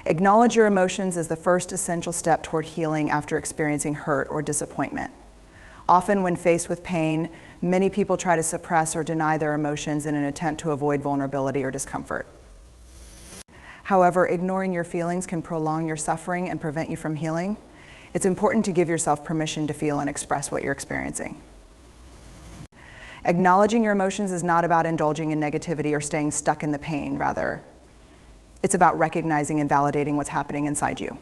Acknowledge your emotions is the first essential step toward healing after experiencing hurt or disappointment. Often when faced with pain, many people try to suppress or deny their emotions in an attempt to avoid vulnerability or discomfort. However, ignoring your feelings can prolong your suffering and prevent you from healing. It's important to give yourself permission to feel and express what you're experiencing. Acknowledging your emotions is not about indulging in negativity or staying stuck in the pain. Rather, it's about recognizing and validating what's happening inside you.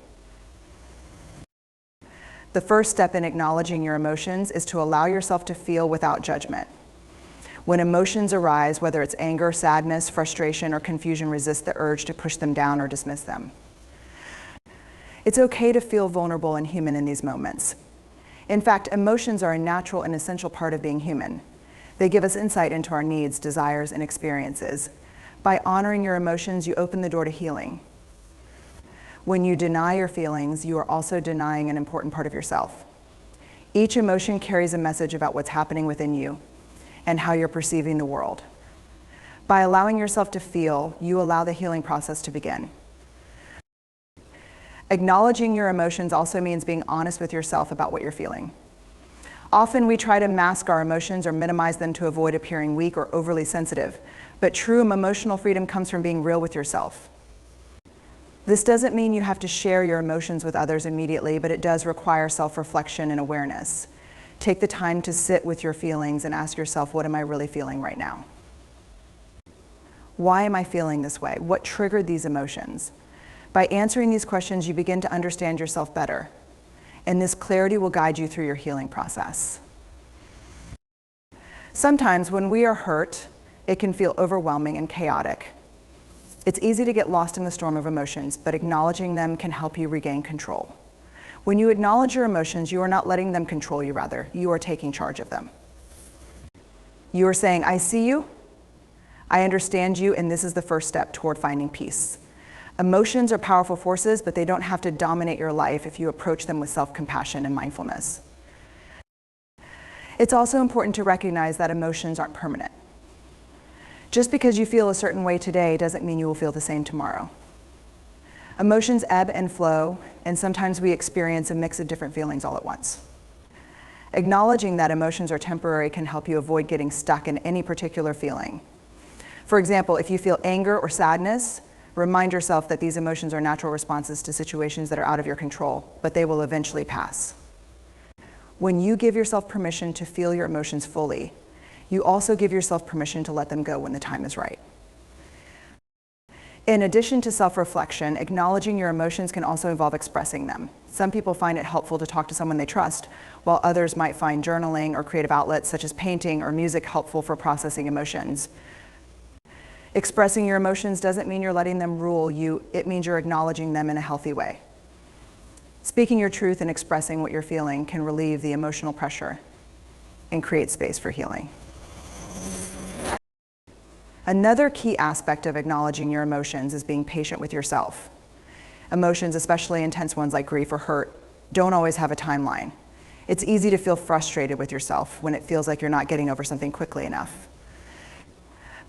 The first step in acknowledging your emotions is to allow yourself to feel without judgment. When emotions arise, whether it's anger, sadness, frustration, or confusion, resist the urge to push them down or dismiss them. It's okay to feel vulnerable and human in these moments. In fact, emotions are a natural and essential part of being human. They give us insight into our needs, desires, and experiences. By honoring your emotions, you open the door to healing. When you deny your feelings, you are also denying an important part of yourself. Each emotion carries a message about what's happening within you and how you're perceiving the world. By allowing yourself to feel, you allow the healing process to begin. Acknowledging your emotions also means being honest with yourself about what you're feeling. Often we try to mask our emotions or minimize them to avoid appearing weak or overly sensitive, but true emotional freedom comes from being real with yourself. This doesn't mean you have to share your emotions with others immediately, but it does require self-reflection and awareness. Take the time to sit with your feelings and ask yourself, what am I really feeling right now? Why am I feeling this way? What triggered these emotions? By answering these questions, you begin to understand yourself better, and this clarity will guide you through your healing process. Sometimes when we are hurt, it can feel overwhelming and chaotic. It's easy to get lost in the storm of emotions, but acknowledging them can help you regain control. When you acknowledge your emotions, you are not letting them control you, rather, you are taking charge of them. You are saying, I see you, I understand you, and this is the first step toward finding peace. Emotions are powerful forces, but they don't have to dominate your life if you approach them with self-compassion and mindfulness. It's also important to recognize that emotions aren't permanent. Just because you feel a certain way today doesn't mean you will feel the same tomorrow. Emotions ebb and flow, and sometimes we experience a mix of different feelings all at once. Acknowledging that emotions are temporary can help you avoid getting stuck in any particular feeling. For example, if you feel anger or sadness, remind yourself that these emotions are natural responses to situations that are out of your control, but they will eventually pass. When you give yourself permission to feel your emotions fully, you also give yourself permission to let them go when the time is right. In addition to self-reflection, acknowledging your emotions can also involve expressing them. Some people find it helpful to talk to someone they trust, while others might find journaling or creative outlets such as painting or music helpful for processing emotions. Expressing your emotions doesn't mean you're letting them rule you, it means you're acknowledging them in a healthy way. Speaking your truth and expressing what you're feeling can relieve the emotional pressure and create space for healing. Another key aspect of acknowledging your emotions is being patient with yourself. Emotions, especially intense ones like grief or hurt, don't always have a timeline. It's easy to feel frustrated with yourself when it feels like you're not getting over something quickly enough.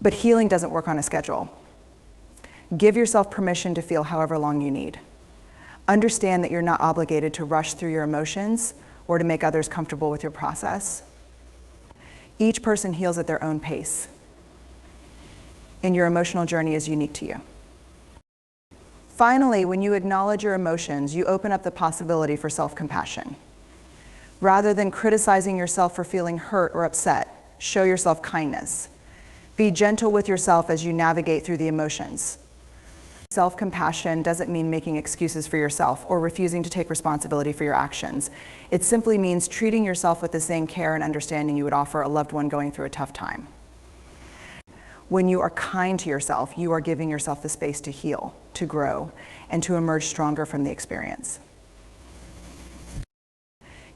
But healing doesn't work on a schedule. Give yourself permission to feel however long you need. Understand that you're not obligated to rush through your emotions or to make others comfortable with your process. Each person heals at their own pace, and your emotional journey is unique to you. Finally, when you acknowledge your emotions, you open up the possibility for self-compassion. Rather than criticizing yourself for feeling hurt or upset, show yourself kindness. Be gentle with yourself as you navigate through the emotions. Self-compassion doesn't mean making excuses for yourself or refusing to take responsibility for your actions. It simply means treating yourself with the same care and understanding you would offer a loved one going through a tough time. When you are kind to yourself, you are giving yourself the space to heal, to grow, and to emerge stronger from the experience.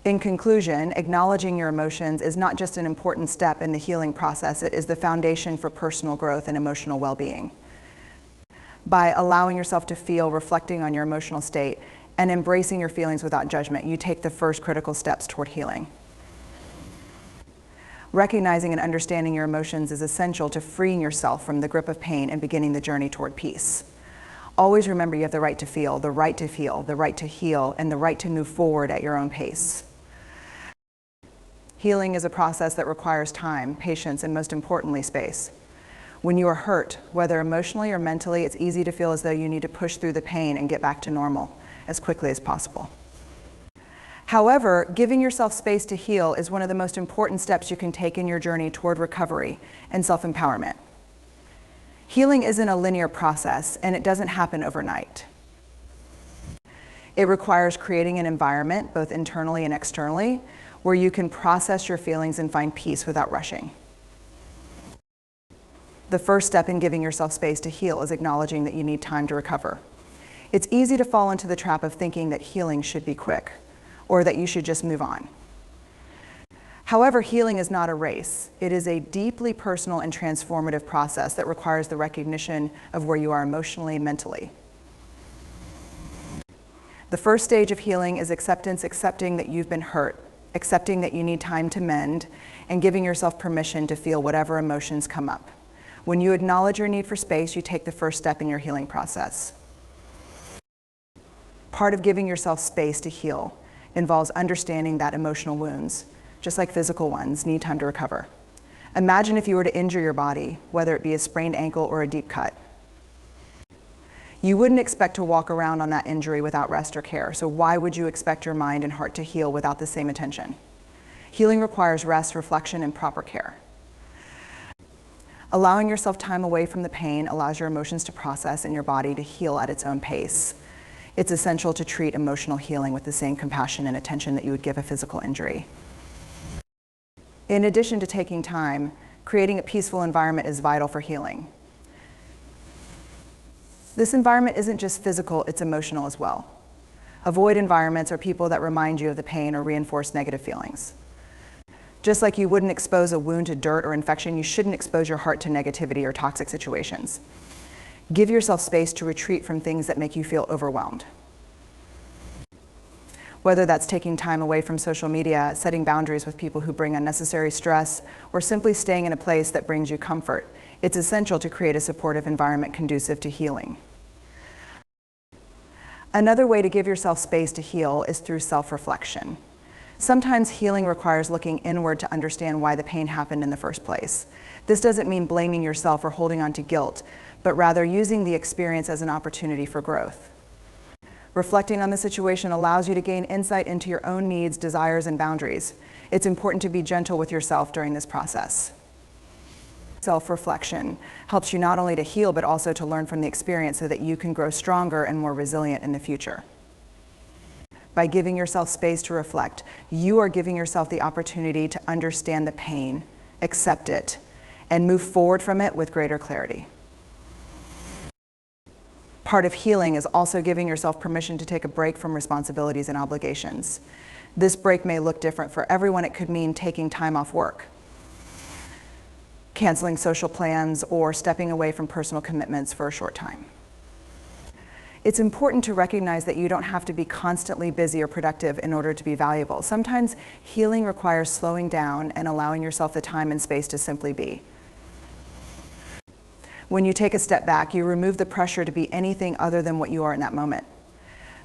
In conclusion, acknowledging your emotions is not just an important step in the healing process, it is the foundation for personal growth and emotional well-being. By allowing yourself to feel, reflecting on your emotional state, and embracing your feelings without judgment, you take the first critical steps toward healing. Recognizing and understanding your emotions is essential to freeing yourself from the grip of pain and beginning the journey toward peace. Always remember you have the right to feel, the right to feel, the right to heal, and the right to move forward at your own pace. Healing is a process that requires time, patience, and most importantly, space. When you are hurt, whether emotionally or mentally, it's easy to feel as though you need to push through the pain and get back to normal as quickly as possible. However, giving yourself space to heal is one of the most important steps you can take in your journey toward recovery and self-empowerment. Healing isn't a linear process, and it doesn't happen overnight. It requires creating an environment, both internally and externally, where you can process your feelings and find peace without rushing. The first step in giving yourself space to heal is acknowledging that you need time to recover. It's easy to fall into the trap of thinking that healing should be quick, or that you should just move on. However, healing is not a race. It is a deeply personal and transformative process that requires the recognition of where you are emotionally and mentally. The first stage of healing is acceptance, accepting that you've been hurt, accepting that you need time to mend, and giving yourself permission to feel whatever emotions come up. When you acknowledge your need for space, you take the first step in your healing process. Part of giving yourself space to heal involves understanding that emotional wounds, just like physical ones, need time to recover. Imagine if you were to injure your body, whether it be a sprained ankle or a deep cut. You wouldn't expect to walk around on that injury without rest or care, so why would you expect your mind and heart to heal without the same attention? Healing requires rest, reflection, and proper care. Allowing yourself time away from the pain allows your emotions to process and your body to heal at its own pace. It's essential to treat emotional healing with the same compassion and attention that you would give a physical injury. In addition to taking time, creating a peaceful environment is vital for healing. This environment isn't just physical, it's emotional as well. Avoid environments or people that remind you of the pain or reinforce negative feelings. Just like you wouldn't expose a wound to dirt or infection, you shouldn't expose your heart to negativity or toxic situations. Give yourself space to retreat from things that make you feel overwhelmed. Whether that's taking time away from social media, setting boundaries with people who bring unnecessary stress, or simply staying in a place that brings you comfort, it's essential to create a supportive environment conducive to healing. Another way to give yourself space to heal is through self-reflection. Sometimes healing requires looking inward to understand why the pain happened in the first place. This doesn't mean blaming yourself or holding on to guilt, but rather using the experience as an opportunity for growth. Reflecting on the situation allows you to gain insight into your own needs, desires, and boundaries. It's important to be gentle with yourself during this process. Self-reflection helps you not only to heal, but also to learn from the experience so that you can grow stronger and more resilient in the future. By giving yourself space to reflect, you are giving yourself the opportunity to understand the pain, accept it, and move forward from it with greater clarity. Part of healing is also giving yourself permission to take a break from responsibilities and obligations. This break may look different for everyone. It could mean taking time off work, canceling social plans, or stepping away from personal commitments for a short time. It's important to recognize that you don't have to be constantly busy or productive in order to be valuable. Sometimes healing requires slowing down and allowing yourself the time and space to simply be. When you take a step back, you remove the pressure to be anything other than what you are in that moment.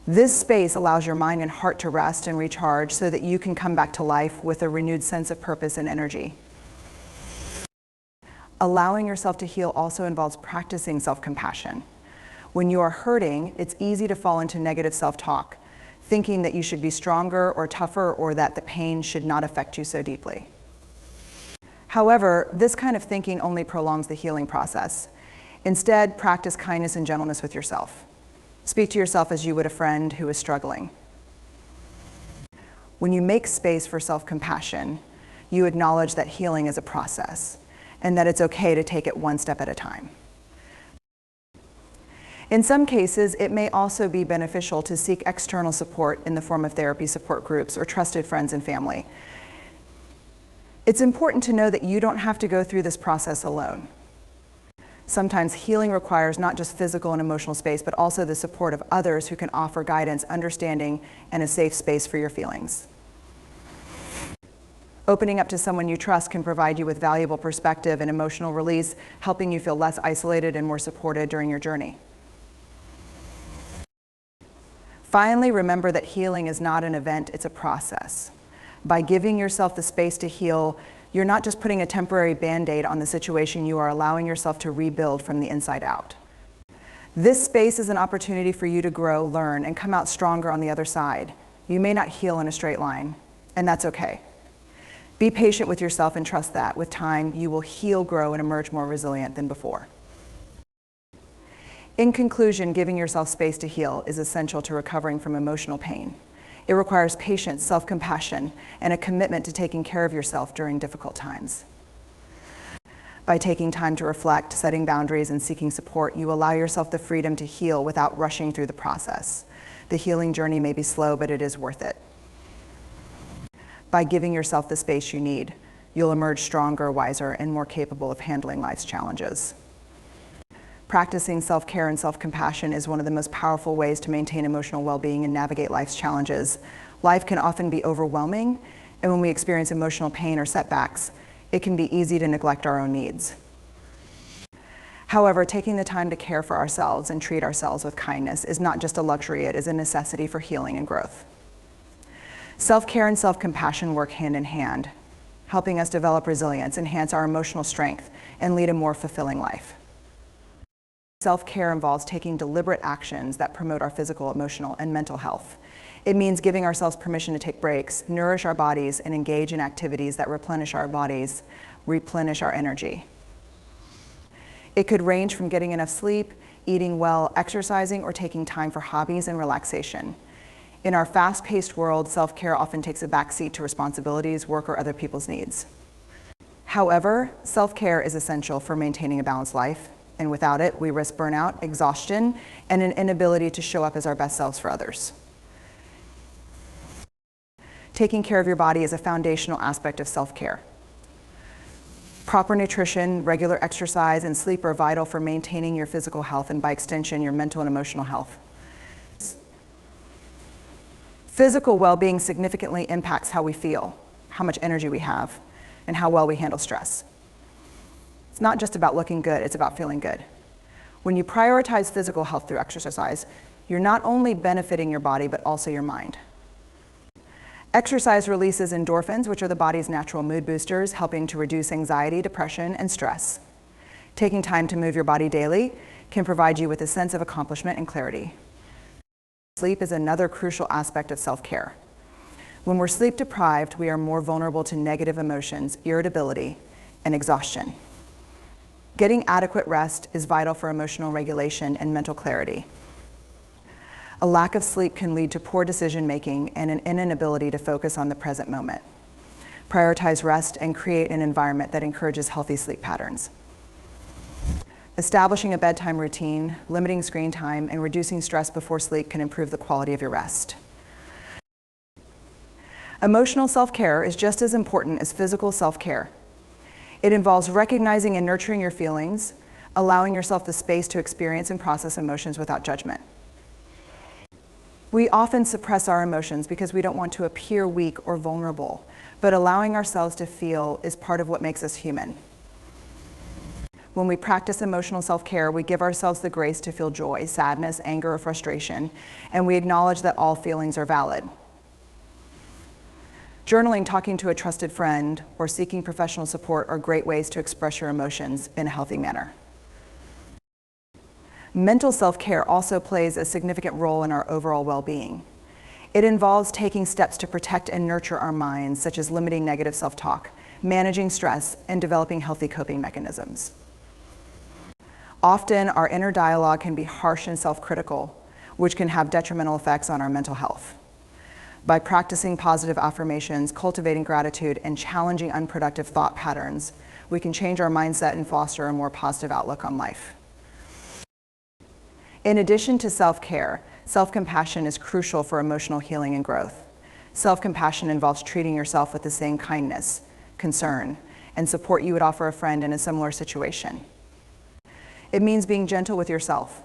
This space allows your mind and heart to rest and recharge so that you can come back to life with a renewed sense of purpose and energy. Allowing yourself to heal also involves practicing self-compassion. When you are hurting, it's easy to fall into negative self-talk, thinking that you should be stronger or tougher or that the pain should not affect you so deeply. However, this kind of thinking only prolongs the healing process. Instead, practice kindness and gentleness with yourself. Speak to yourself as you would a friend who is struggling. When you make space for self-compassion, you acknowledge that healing is a process and that it's okay to take it one step at a time. In some cases, it may also be beneficial to seek external support in the form of therapy support groups or trusted friends and family. It's important to know that you don't have to go through this process alone. Sometimes healing requires not just physical and emotional space, but also the support of others who can offer guidance, understanding, and a safe space for your feelings. Opening up to someone you trust can provide you with valuable perspective and emotional release, helping you feel less isolated and more supported during your journey. Finally, remember that healing is not an event, it's a process. By giving yourself the space to heal, you're not just putting a temporary Band-Aid on the situation, you are allowing yourself to rebuild from the inside out. This space is an opportunity for you to grow, learn, and come out stronger on the other side. You may not heal in a straight line, and that's okay. Be patient with yourself and trust that with time, you will heal, grow, and emerge more resilient than before. In conclusion, giving yourself space to heal is essential to recovering from emotional pain. It requires patience, self-compassion, and a commitment to taking care of yourself during difficult times. By taking time to reflect, setting boundaries, and seeking support, you allow yourself the freedom to heal without rushing through the process. The healing journey may be slow, but it is worth it. By giving yourself the space you need, you'll emerge stronger, wiser, and more capable of handling life's challenges. Practicing self-care and self-compassion is one of the most powerful ways to maintain emotional well-being and navigate life's challenges. Life can often be overwhelming, and when we experience emotional pain or setbacks, it can be easy to neglect our own needs. However, taking the time to care for ourselves and treat ourselves with kindness is not just a luxury, it is a necessity for healing and growth. Self-care and self-compassion work hand in hand, helping us develop resilience, enhance our emotional strength, and lead a more fulfilling life. Self-care involves taking deliberate actions that promote our physical, emotional, and mental health. It means giving ourselves permission to take breaks, nourish our bodies, and engage in activities that replenish our bodies, replenish our energy. It could range from getting enough sleep, eating well, exercising, or taking time for hobbies and relaxation. In our fast-paced world, self-care often takes a backseat to responsibilities, work, or other people's needs. However, self-care is essential for maintaining a balanced life, and without it, we risk burnout, exhaustion, and an inability to show up as our best selves for others. Taking care of your body is a foundational aspect of self-care. Proper nutrition, regular exercise, and sleep are vital for maintaining your physical health and, by extension, your mental and emotional health. Physical well-being significantly impacts how we feel, how much energy we have, and how well we handle stress. It's not just about looking good, it's about feeling good. When you prioritize physical health through exercise, you're not only benefiting your body, but also your mind. Exercise releases endorphins, which are the body's natural mood boosters, helping to reduce anxiety, depression, and stress. Taking time to move your body daily can provide you with a sense of accomplishment and clarity. Sleep is another crucial aspect of self-care. When we're sleep deprived, we are more vulnerable to negative emotions, irritability, and exhaustion. Getting adequate rest is vital for emotional regulation and mental clarity. A lack of sleep can lead to poor decision-making and an inability to focus on the present moment. Prioritize rest and create an environment that encourages healthy sleep patterns. Establishing a bedtime routine, limiting screen time, and reducing stress before sleep can improve the quality of your rest. Emotional self-care is just as important as physical self-care. It involves recognizing and nurturing your feelings, allowing yourself the space to experience and process emotions without judgment. We often suppress our emotions because we don't want to appear weak or vulnerable, but allowing ourselves to feel is part of what makes us human. When we practice emotional self-care, we give ourselves the grace to feel joy, sadness, anger, or frustration, and we acknowledge that all feelings are valid. Journaling, talking to a trusted friend, or seeking professional support are great ways to express your emotions in a healthy manner. Mental self-care also plays a significant role in our overall well-being. It involves taking steps to protect and nurture our minds, such as limiting negative self-talk, managing stress, and developing healthy coping mechanisms. Often, our inner dialogue can be harsh and self-critical, which can have detrimental effects on our mental health. By practicing positive affirmations, cultivating gratitude, and challenging unproductive thought patterns, we can change our mindset and foster a more positive outlook on life. In addition to self-care, self-compassion is crucial for emotional healing and growth. Self-compassion involves treating yourself with the same kindness, concern, and support you would offer a friend in a similar situation. It means being gentle with yourself,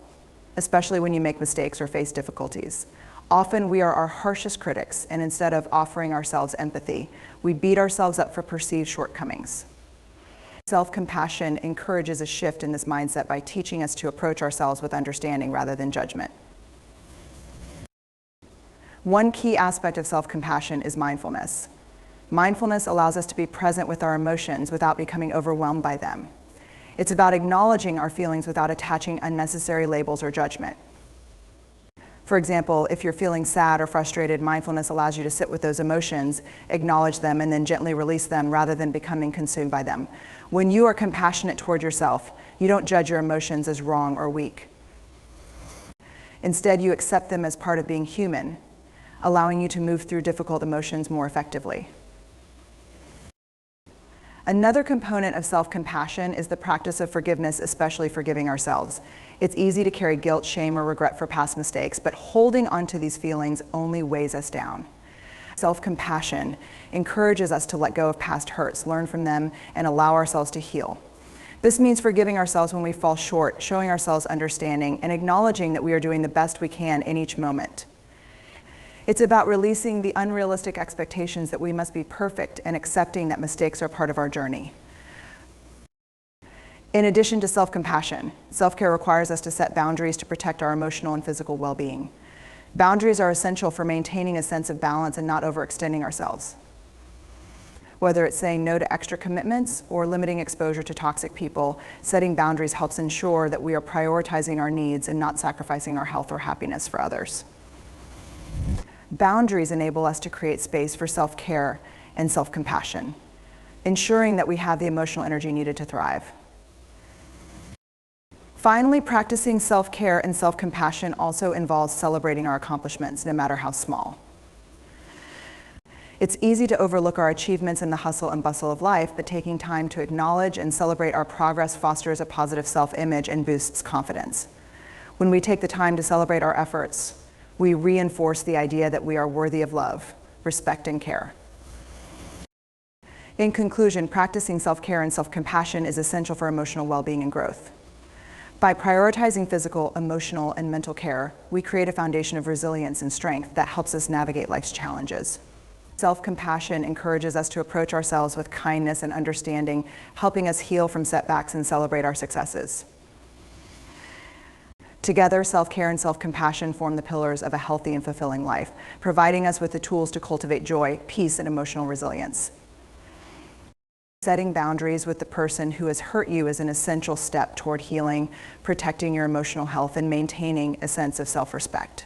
especially when you make mistakes or face difficulties. Often we are our harshest critics, and instead of offering ourselves empathy, we beat ourselves up for perceived shortcomings. Self-compassion encourages a shift in this mindset by teaching us to approach ourselves with understanding rather than judgment. One key aspect of self-compassion is mindfulness. Mindfulness allows us to be present with our emotions without becoming overwhelmed by them. It's about acknowledging our feelings without attaching unnecessary labels or judgment. For example, if you're feeling sad or frustrated, mindfulness allows you to sit with those emotions, acknowledge them, and then gently release them rather than becoming consumed by them. When you are compassionate toward yourself, you don't judge your emotions as wrong or weak. Instead, you accept them as part of being human, allowing you to move through difficult emotions more effectively. Another component of self-compassion is the practice of forgiveness, especially forgiving ourselves. It's easy to carry guilt, shame, or regret for past mistakes, but holding onto these feelings only weighs us down. Self-compassion encourages us to let go of past hurts, learn from them, and allow ourselves to heal. This means forgiving ourselves when we fall short, showing ourselves understanding, and acknowledging that we are doing the best we can in each moment. It's about releasing the unrealistic expectations that we must be perfect and accepting that mistakes are part of our journey. In addition to self-compassion, self-care requires us to set boundaries to protect our emotional and physical well-being. Boundaries are essential for maintaining a sense of balance and not overextending ourselves. Whether it's saying no to extra commitments or limiting exposure to toxic people, setting boundaries helps ensure that we are prioritizing our needs and not sacrificing our health or happiness for others. Boundaries enable us to create space for self-care and self-compassion, ensuring that we have the emotional energy needed to thrive. Finally, practicing self-care and self-compassion also involves celebrating our accomplishments, no matter how small. It's easy to overlook our achievements in the hustle and bustle of life, but taking time to acknowledge and celebrate our progress fosters a positive self-image and boosts confidence. When we take the time to celebrate our efforts, we reinforce the idea that we are worthy of love, respect, and care. In conclusion, practicing self-care and self-compassion is essential for emotional well-being and growth. By prioritizing physical, emotional, and mental care, we create a foundation of resilience and strength that helps us navigate life's challenges. Self-compassion encourages us to approach ourselves with kindness and understanding, helping us heal from setbacks and celebrate our successes. Together, self-care and self-compassion form the pillars of a healthy and fulfilling life, providing us with the tools to cultivate joy, peace, and emotional resilience. Setting boundaries with the person who has hurt you is an essential step toward healing, protecting your emotional health, and maintaining a sense of self-respect.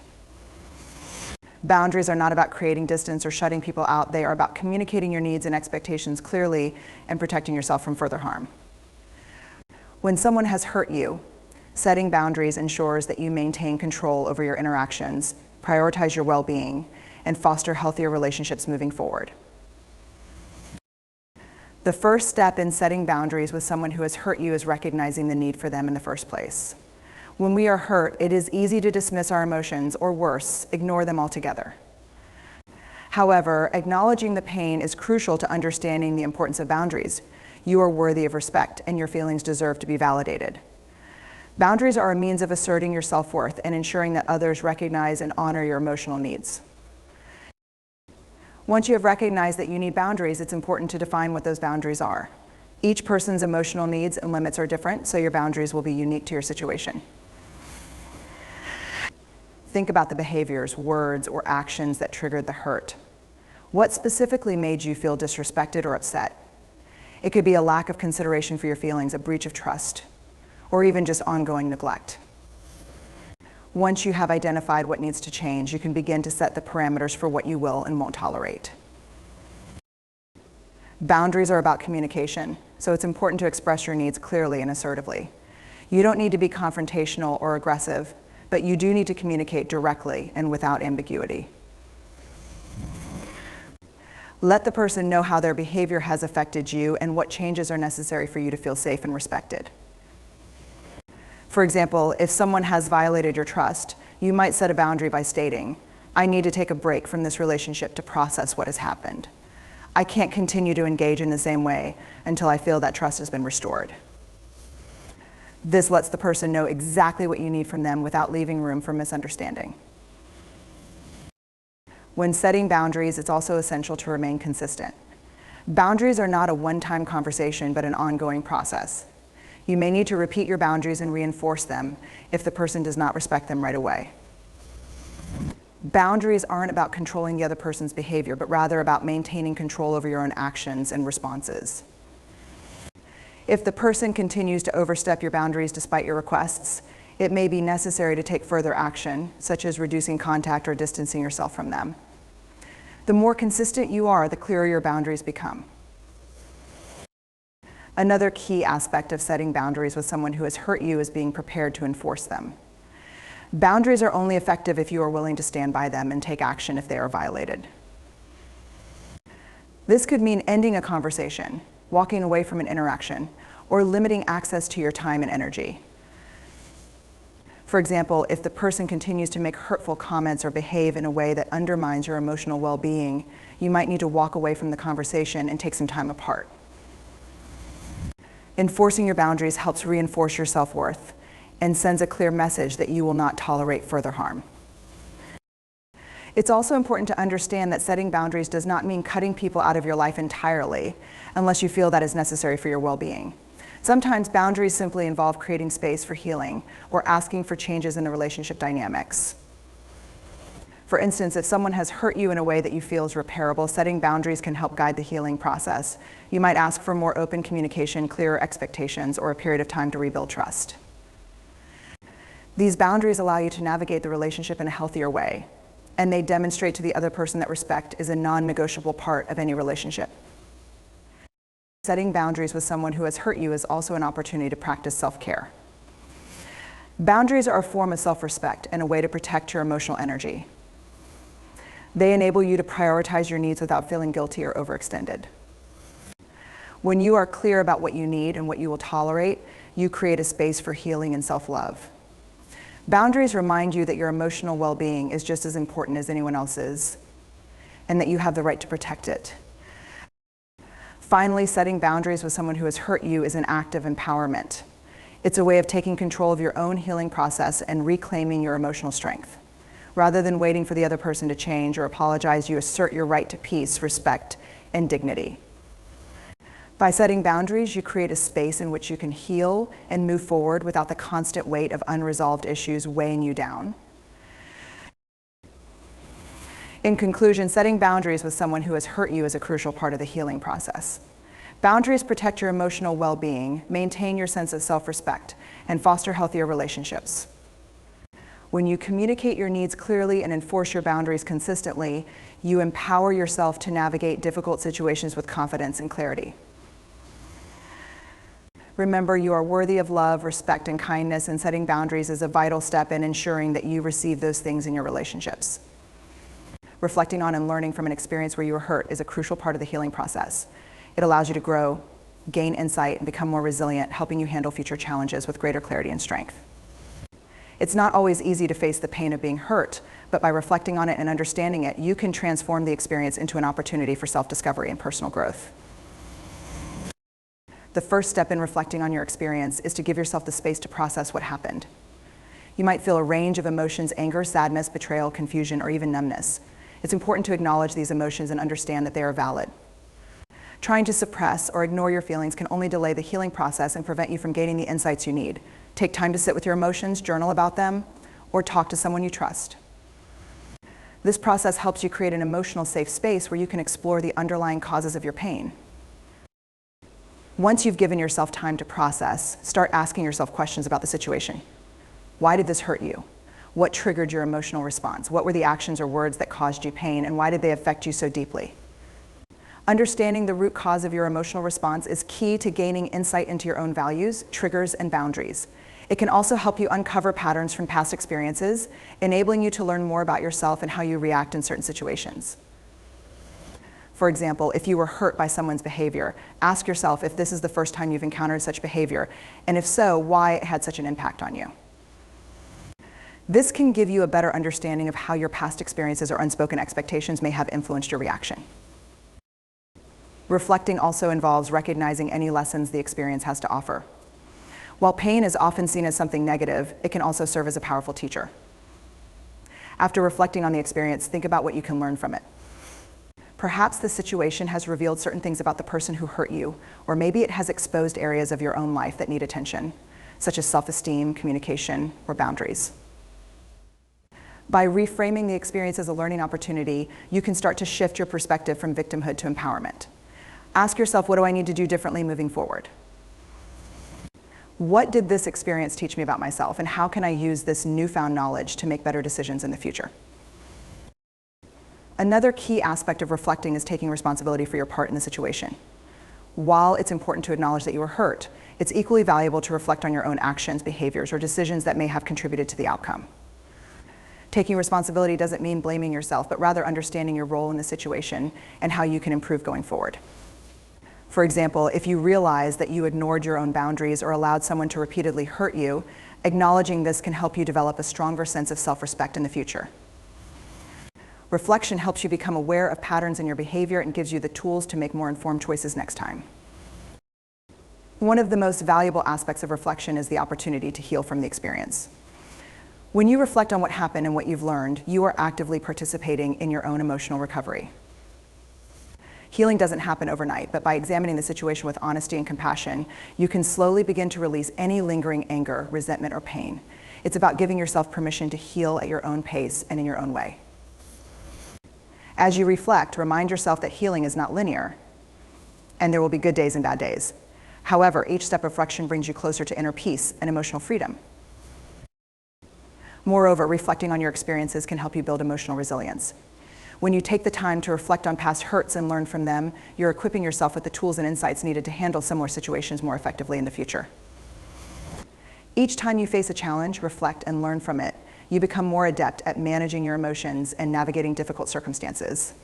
Boundaries are not about creating distance or shutting people out. They are about communicating your needs and expectations clearly and protecting yourself from further harm. When someone has hurt you, setting boundaries ensures that you maintain control over your interactions, prioritize your well-being, and foster healthier relationships moving forward. The first step in setting boundaries with someone who has hurt you is recognizing the need for them in the first place. When we are hurt, it is easy to dismiss our emotions, or worse, ignore them altogether. However, acknowledging the pain is crucial to understanding the importance of boundaries. You are worthy of respect, and your feelings deserve to be validated. Boundaries are a means of asserting your self-worth and ensuring that others recognize and honor your emotional needs. Once you have recognized that you need boundaries, it's important to define what those boundaries are. Each person's emotional needs and limits are different, so your boundaries will be unique to your situation. Think about the behaviors, words, or actions that triggered the hurt. What specifically made you feel disrespected or upset? It could be a lack of consideration for your feelings, a breach of trust, or even just ongoing neglect. Once you have identified what needs to change, you can begin to set the parameters for what you will and won't tolerate. Boundaries are about communication, so it's important to express your needs clearly and assertively. You don't need to be confrontational or aggressive, but you do need to communicate directly and without ambiguity. Let the person know how their behavior has affected you and what changes are necessary for you to feel safe and respected. For example, if someone has violated your trust, you might set a boundary by stating, "I need to take a break from this relationship to process what has happened. I can't continue to engage in the same way until I feel that trust has been restored." This lets the person know exactly what you need from them without leaving room for misunderstanding. When setting boundaries, it's also essential to remain consistent. Boundaries are not a one-time conversation, but an ongoing process. You may need to repeat your boundaries and reinforce them if the person does not respect them right away. Boundaries aren't about controlling the other person's behavior, but rather about maintaining control over your own actions and responses. If the person continues to overstep your boundaries despite your requests, it may be necessary to take further action, such as reducing contact or distancing yourself from them. The more consistent you are, the clearer your boundaries become. Another key aspect of setting boundaries with someone who has hurt you is being prepared to enforce them. Boundaries are only effective if you are willing to stand by them and take action if they are violated. This could mean ending a conversation, walking away from an interaction, or limiting access to your time and energy. For example, if the person continues to make hurtful comments or behave in a way that undermines your emotional well-being, you might need to walk away from the conversation and take some time apart. Enforcing your boundaries helps reinforce your self-worth and sends a clear message that you will not tolerate further harm. It's also important to understand that setting boundaries does not mean cutting people out of your life entirely, unless you feel that is necessary for your well-being. Sometimes boundaries simply involve creating space for healing or asking for changes in the relationship dynamics. For instance, if someone has hurt you in a way that you feel is repairable, setting boundaries can help guide the healing process. You might ask for more open communication, clearer expectations, or a period of time to rebuild trust. These boundaries allow you to navigate the relationship in a healthier way, and they demonstrate to the other person that respect is a non-negotiable part of any relationship. Setting boundaries with someone who has hurt you is also an opportunity to practice self-care. Boundaries are a form of self-respect and a way to protect your emotional energy. They enable you to prioritize your needs without feeling guilty or overextended. When you are clear about what you need and what you will tolerate, you create a space for healing and self-love. Boundaries remind you that your emotional well-being is just as important as anyone else's, and that you have the right to protect it. Finally, setting boundaries with someone who has hurt you is an act of empowerment. It's a way of taking control of your own healing process and reclaiming your emotional strength. Rather than waiting for the other person to change or apologize, you assert your right to peace, respect, and dignity. By setting boundaries, you create a space in which you can heal and move forward without the constant weight of unresolved issues weighing you down. In conclusion, setting boundaries with someone who has hurt you is a crucial part of the healing process. Boundaries protect your emotional well-being, maintain your sense of self-respect, and foster healthier relationships. When you communicate your needs clearly and enforce your boundaries consistently, you empower yourself to navigate difficult situations with confidence and clarity. Remember, you are worthy of love, respect, and kindness, and setting boundaries is a vital step in ensuring that you receive those things in your relationships. Reflecting on and learning from an experience where you were hurt is a crucial part of the healing process. It allows you to grow, gain insight, and become more resilient, helping you handle future challenges with greater clarity and strength. It's not always easy to face the pain of being hurt, but by reflecting on it and understanding it, you can transform the experience into an opportunity for self-discovery and personal growth. The first step in reflecting on your experience is to give yourself the space to process what happened. You might feel a range of emotions: anger, sadness, betrayal, confusion, or even numbness. It's important to acknowledge these emotions and understand that they are valid. Trying to suppress or ignore your feelings can only delay the healing process and prevent you from gaining the insights you need. Take time to sit with your emotions, journal about them, or talk to someone you trust. This process helps you create an emotional safe space where you can explore the underlying causes of your pain. Once you've given yourself time to process, start asking yourself questions about the situation. Why did this hurt you? What triggered your emotional response? What were the actions or words that caused you pain, and why did they affect you so deeply? Understanding the root cause of your emotional response is key to gaining insight into your own values, triggers, and boundaries. It can also help you uncover patterns from past experiences, enabling you to learn more about yourself and how you react in certain situations. For example, if you were hurt by someone's behavior, ask yourself if this is the first time you've encountered such behavior, and if so, why it had such an impact on you. This can give you a better understanding of how your past experiences or unspoken expectations may have influenced your reaction. Reflecting also involves recognizing any lessons the experience has to offer. While pain is often seen as something negative, it can also serve as a powerful teacher. After reflecting on the experience, think about what you can learn from it. Perhaps the situation has revealed certain things about the person who hurt you, or maybe it has exposed areas of your own life that need attention, such as self-esteem, communication, or boundaries. By reframing the experience as a learning opportunity, you can start to shift your perspective from victimhood to empowerment. Ask yourself, what do I need to do differently moving forward? What did this experience teach me about myself, and how can I use this newfound knowledge to make better decisions in the future? Another key aspect of reflecting is taking responsibility for your part in the situation. While it's important to acknowledge that you were hurt, it's equally valuable to reflect on your own actions, behaviors, or decisions that may have contributed to the outcome. Taking responsibility doesn't mean blaming yourself, but rather understanding your role in the situation and how you can improve going forward. For example, if you realize that you ignored your own boundaries or allowed someone to repeatedly hurt you, acknowledging this can help you develop a stronger sense of self-respect in the future. Reflection helps you become aware of patterns in your behavior and gives you the tools to make more informed choices next time. One of the most valuable aspects of reflection is the opportunity to heal from the experience. When you reflect on what happened and what you've learned, you are actively participating in your own emotional recovery. Healing doesn't happen overnight, but by examining the situation with honesty and compassion, you can slowly begin to release any lingering anger, resentment, or pain. It's about giving yourself permission to heal at your own pace and in your own way. As you reflect, remind yourself that healing is not linear, and there will be good days and bad days. However, each step of reflection brings you closer to inner peace and emotional freedom. Moreover, reflecting on your experiences can help you build emotional resilience. When you take the time to reflect on past hurts and learn from them, you're equipping yourself with the tools and insights needed to handle similar situations more effectively in the future. Each time you face a challenge, reflect and learn from it, you become more adept at managing your emotions and navigating difficult circumstances.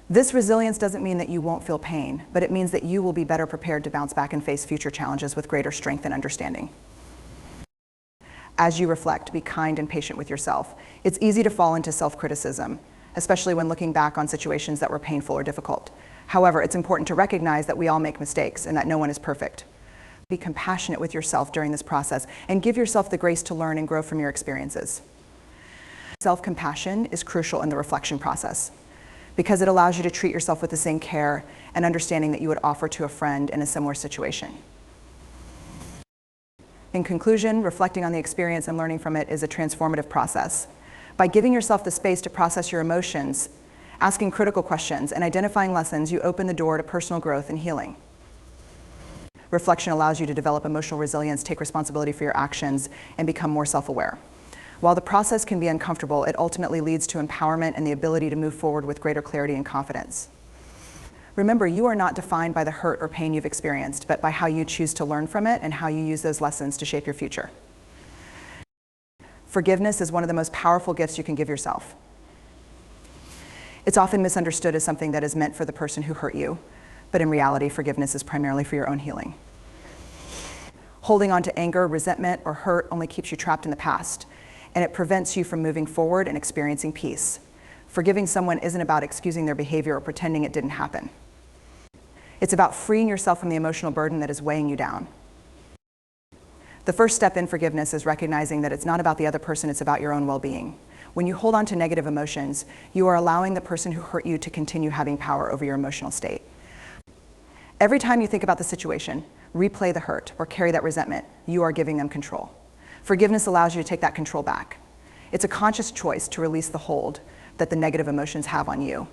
This resilience doesn't mean that you won't feel pain, but it means that you will be better prepared to bounce back and face future challenges with greater strength and understanding. As you reflect, be kind and patient with yourself. It's easy to fall into self-criticism, especially when looking back on situations that were painful or difficult. However, it's important to recognize that we all make mistakes and that no one is perfect. Be compassionate with yourself during this process and give yourself the grace to learn and grow from your experiences. Self-compassion is crucial in the reflection process because it allows you to treat yourself with the same care and understanding that you would offer to a friend in a similar situation. In conclusion, reflecting on the experience and learning from it is a transformative process. By giving yourself the space to process your emotions, asking critical questions, and identifying lessons, you open the door to personal growth and healing. Reflection allows you to develop emotional resilience, take responsibility for your actions, and become more self-aware. While the process can be uncomfortable, it ultimately leads to empowerment and the ability to move forward with greater clarity and confidence. Remember, you are not defined by the hurt or pain you've experienced, but by how you choose to learn from it and how you use those lessons to shape your future. Forgiveness is one of the most powerful gifts you can give yourself. It's often misunderstood as something that is meant for the person who hurt you, but in reality, forgiveness is primarily for your own healing. Holding on to anger, resentment, or hurt only keeps you trapped in the past, and it prevents you from moving forward and experiencing peace. Forgiving someone isn't about excusing their behavior or pretending it didn't happen. It's about freeing yourself from the emotional burden that is weighing you down. The first step in forgiveness is recognizing that it's not about the other person, it's about your own well-being. When you hold on to negative emotions, you are allowing the person who hurt you to continue having power over your emotional state. Every time you think about the situation, replay the hurt, or carry that resentment, you are giving them control. Forgiveness allows you to take that control back. It's a conscious choice to release the hold that the negative emotions have on you,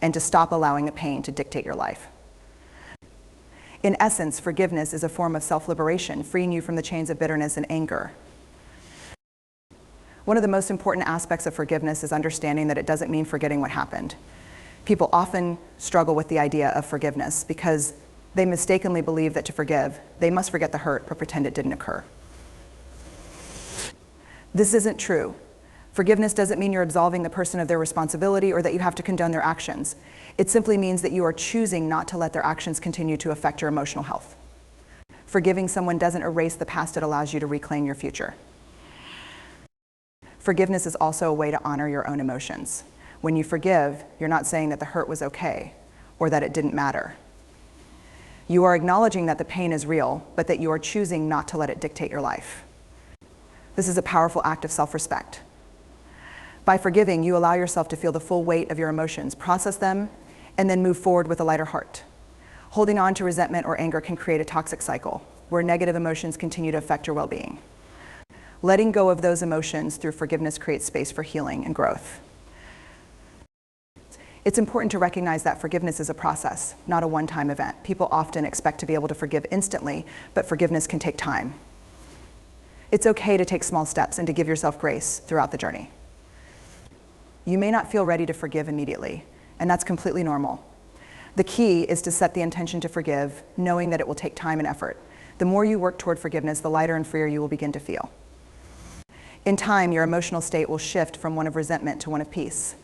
and to stop allowing the pain to dictate your life. In essence, forgiveness is a form of self-liberation, freeing you from the chains of bitterness and anger. One of the most important aspects of forgiveness is understanding that it doesn't mean forgetting what happened. People often struggle with the idea of forgiveness because they mistakenly believe that to forgive, they must forget the hurt or pretend it didn't occur. This isn't true. Forgiveness doesn't mean you're absolving the person of their responsibility or that you have to condone their actions. It simply means that you are choosing not to let their actions continue to affect your emotional health. Forgiving someone doesn't erase the past, it allows you to reclaim your future. Forgiveness is also a way to honor your own emotions. When you forgive, you're not saying that the hurt was okay or that it didn't matter. You are acknowledging that the pain is real, but that you are choosing not to let it dictate your life. This is a powerful act of self-respect. By forgiving, you allow yourself to feel the full weight of your emotions, process them, and then move forward with a lighter heart. Holding on to resentment or anger can create a toxic cycle where negative emotions continue to affect your well-being. Letting go of those emotions through forgiveness creates space for healing and growth. It's important to recognize that forgiveness is a process, not a one-time event. People often expect to be able to forgive instantly, but forgiveness can take time. It's okay to take small steps and to give yourself grace throughout the journey. You may not feel ready to forgive immediately, and that's completely normal. The key is to set the intention to forgive, knowing that it will take time and effort. The more you work toward forgiveness, the lighter and freer you will begin to feel. In time, your emotional state will shift from one of resentment to one of peace.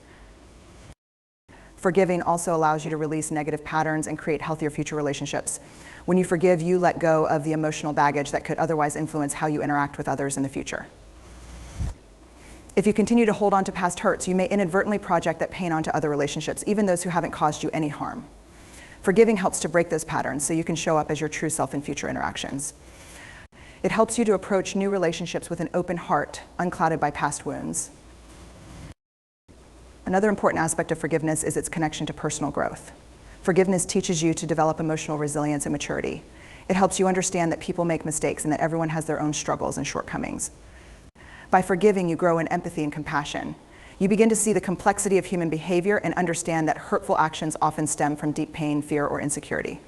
Forgiving also allows you to release negative patterns and create healthier future relationships. When you forgive, you let go of the emotional baggage that could otherwise influence how you interact with others in the future. If you continue to hold on to past hurts, you may inadvertently project that pain onto other relationships, even those who haven't caused you any harm. Forgiving helps to break those patterns so you can show up as your true self in future interactions. It helps you to approach new relationships with an open heart, unclouded by past wounds. Another important aspect of forgiveness is its connection to personal growth. Forgiveness teaches you to develop emotional resilience and maturity. It helps you understand that people make mistakes and that everyone has their own struggles and shortcomings. By forgiving, you grow in empathy and compassion. You begin to see the complexity of human behavior and understand that hurtful actions often stem from deep pain, fear, or insecurity.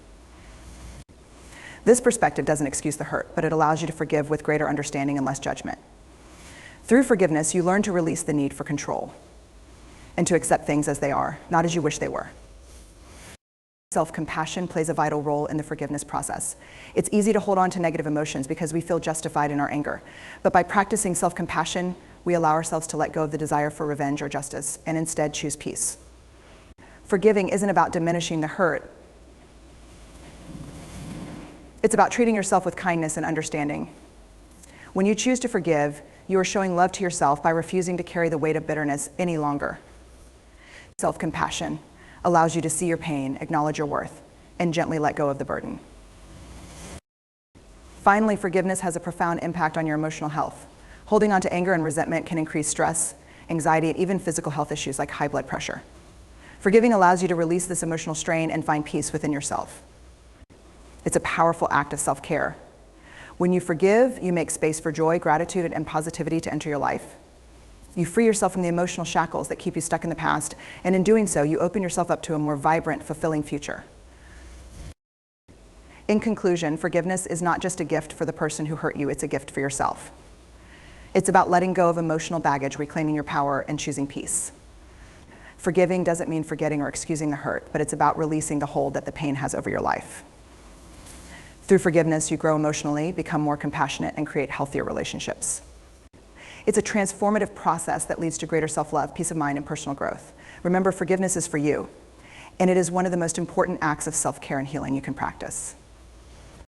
This perspective doesn't excuse the hurt, but it allows you to forgive with greater understanding and less judgment. Through forgiveness, you learn to release the need for control and to accept things as they are, not as you wish they were. Self-compassion plays a vital role in the forgiveness process. It's easy to hold on to negative emotions because we feel justified in our anger. But by practicing self-compassion, we allow ourselves to let go of the desire for revenge or justice and instead choose peace. Forgiving isn't about diminishing the hurt. It's about treating yourself with kindness and understanding. When you choose to forgive, you are showing love to yourself by refusing to carry the weight of bitterness any longer. Self-compassion allows you to see your pain, acknowledge your worth, and gently let go of the burden. Finally, forgiveness has a profound impact on your emotional health. Holding on to anger and resentment can increase stress, anxiety, and even physical health issues like high blood pressure. Forgiving allows you to release this emotional strain and find peace within yourself. It's a powerful act of self-care. When you forgive, you make space for joy, gratitude, and positivity to enter your life. You free yourself from the emotional shackles that keep you stuck in the past, and in doing so, you open yourself up to a more vibrant, fulfilling future. In conclusion, forgiveness is not just a gift for the person who hurt you, it's a gift for yourself. It's about letting go of emotional baggage, reclaiming your power, and choosing peace. Forgiving doesn't mean forgetting or excusing the hurt, but it's about releasing the hold that the pain has over your life. Through forgiveness, you grow emotionally, become more compassionate, and create healthier relationships. It's a transformative process that leads to greater self-love, peace of mind, and personal growth. Remember, forgiveness is for you, and it is one of the most important acts of self-care and healing you can practice.